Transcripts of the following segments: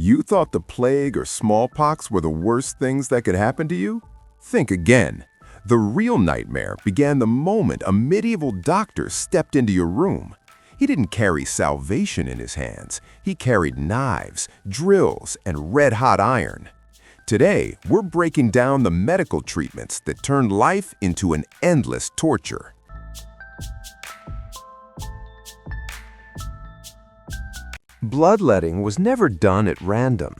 You thought the plague or smallpox were the worst things that could happen to you? Think again. The real nightmare began the moment a medieval doctor stepped into your room. He didn't carry salvation in his hands. He carried knives, drills, and red-hot iron. Today, we're breaking down the medical treatments that turned life into an endless torture. Bloodletting was never done at random.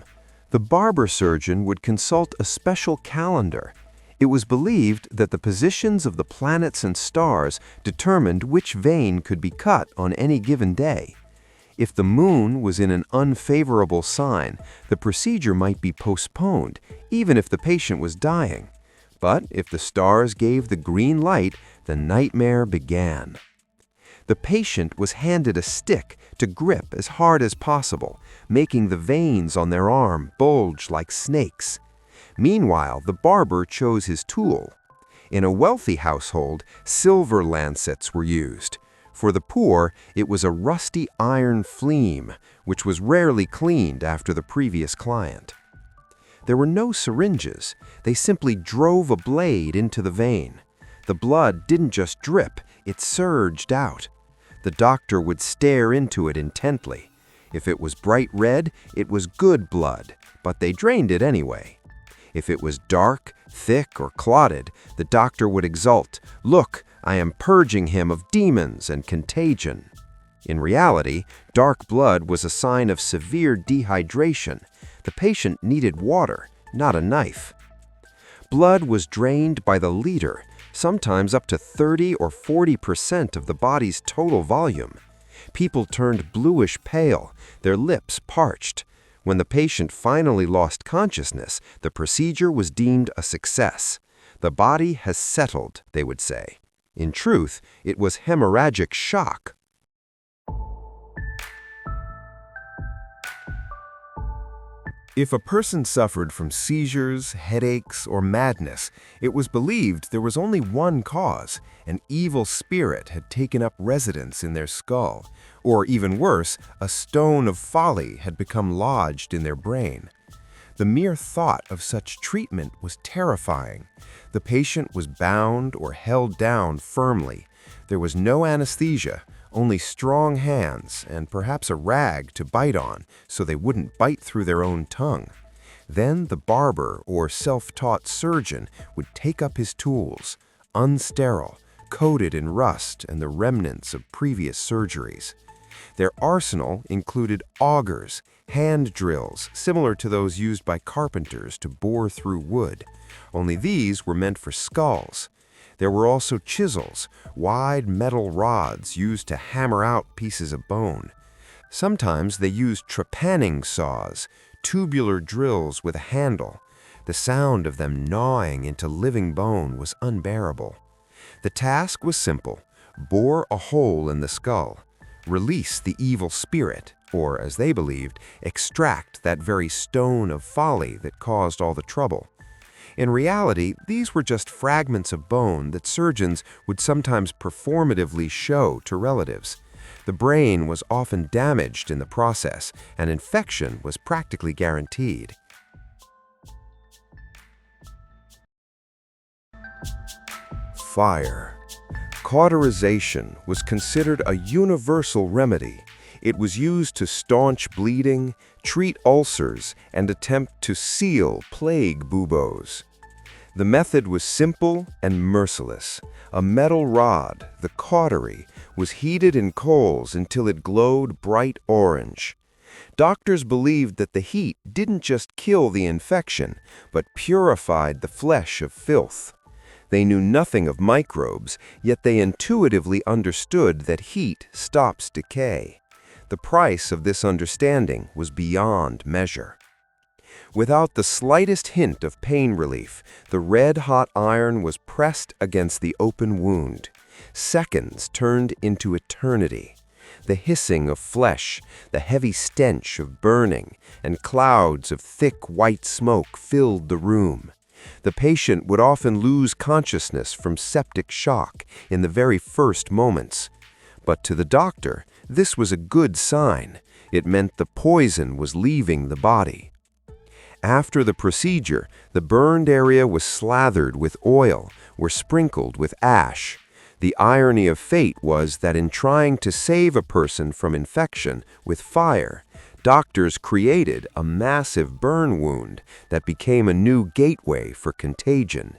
The barber surgeon would consult a special calendar. It was believed that the positions of the planets and stars determined which vein could be cut on any given day. If the moon was in an unfavorable sign, the procedure might be postponed, even if the patient was dying. But if the stars gave the green light, the nightmare began. The patient was handed a stick to grip as hard as possible, making the veins on their arm bulge like snakes. Meanwhile, the barber chose his tool. In a wealthy household, silver lancets were used. For the poor, it was a rusty iron fleam, which was rarely cleaned after the previous client. There were no syringes. They simply drove a blade into the vein. The blood didn't just drip, it surged out. The doctor would stare into it intently. If it was bright red, it was good blood, but they drained it anyway. If it was dark, thick, or clotted, the doctor would exult, "Look, I am purging him of demons and contagion." In reality, dark blood was a sign of severe dehydration. The patient needed water, not a knife. Blood was drained by the liter, sometimes up to 30 or 40% of the body's total volume. People turned bluish pale, their lips parched. When the patient finally lost consciousness, the procedure was deemed a success. The body has settled, they would say. In truth, it was hemorrhagic shock. If a person suffered from seizures, headaches, or madness, it was believed there was only one cause. An evil spirit had taken up residence in their skull, or even worse, a stone of folly had become lodged in their brain. The mere thought of such treatment was terrifying. The patient was bound or held down firmly. There was no anesthesia, only strong hands and perhaps a rag to bite on so they wouldn't bite through their own tongue. Then the barber or self-taught surgeon would take up his tools, unsterile, coated in rust and the remnants of previous surgeries. Their arsenal included augers, hand drills similar to those used by carpenters to bore through wood. Only these were meant for skulls. There were also chisels, wide metal rods used to hammer out pieces of bone. Sometimes they used trepanning saws, tubular drills with a handle. The sound of them gnawing into living bone was unbearable. The task was simple: bore a hole in the skull, release the evil spirit, or, as they believed, extract that very stone of folly that caused all the trouble. In reality, these were just fragments of bone that surgeons would sometimes performatively show to relatives. The brain was often damaged in the process, and infection was practically guaranteed. Fire. Cauterization was considered a universal remedy. It was used to staunch bleeding, treat ulcers, and attempt to seal plague buboes. The method was simple and merciless. A metal rod, the cautery, was heated in coals until it glowed bright orange. Doctors believed that the heat didn't just kill the infection, but purified the flesh of filth. They knew nothing of microbes, yet they intuitively understood that heat stops decay. The price of this understanding was beyond measure. Without the slightest hint of pain relief, the red-hot iron was pressed against the open wound. Seconds turned into eternity. The hissing of flesh, the heavy stench of burning, and clouds of thick white smoke filled the room. The patient would often lose consciousness from septic shock in the very first moments. But to the doctor, this was a good sign. It meant the poison was leaving the body. After the procedure, the burned area was slathered with oil or sprinkled with ash. The irony of fate was that in trying to save a person from infection with fire, doctors created a massive burn wound that became a new gateway for contagion.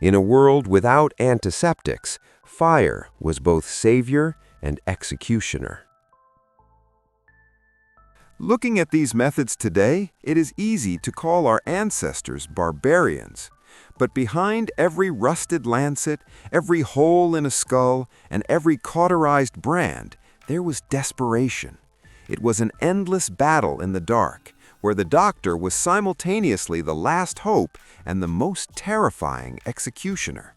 In a world without antiseptics, fire was both savior and executioner. Looking at these methods today, it is easy to call our ancestors barbarians. But behind every rusted lancet, every hole in a skull, and every cauterized brand, there was desperation. It was an endless battle in the dark, where the doctor was simultaneously the last hope and the most terrifying executioner.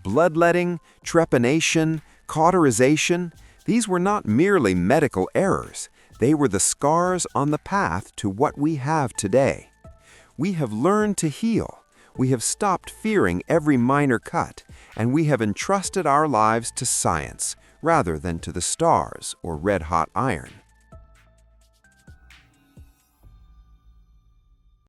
Bloodletting, trepanation, cauterization, these were not merely medical errors. They were the scars on the path to what we have today. We have learned to heal. We have stopped fearing every minor cut, and we have entrusted our lives to science rather than to the stars or red-hot iron.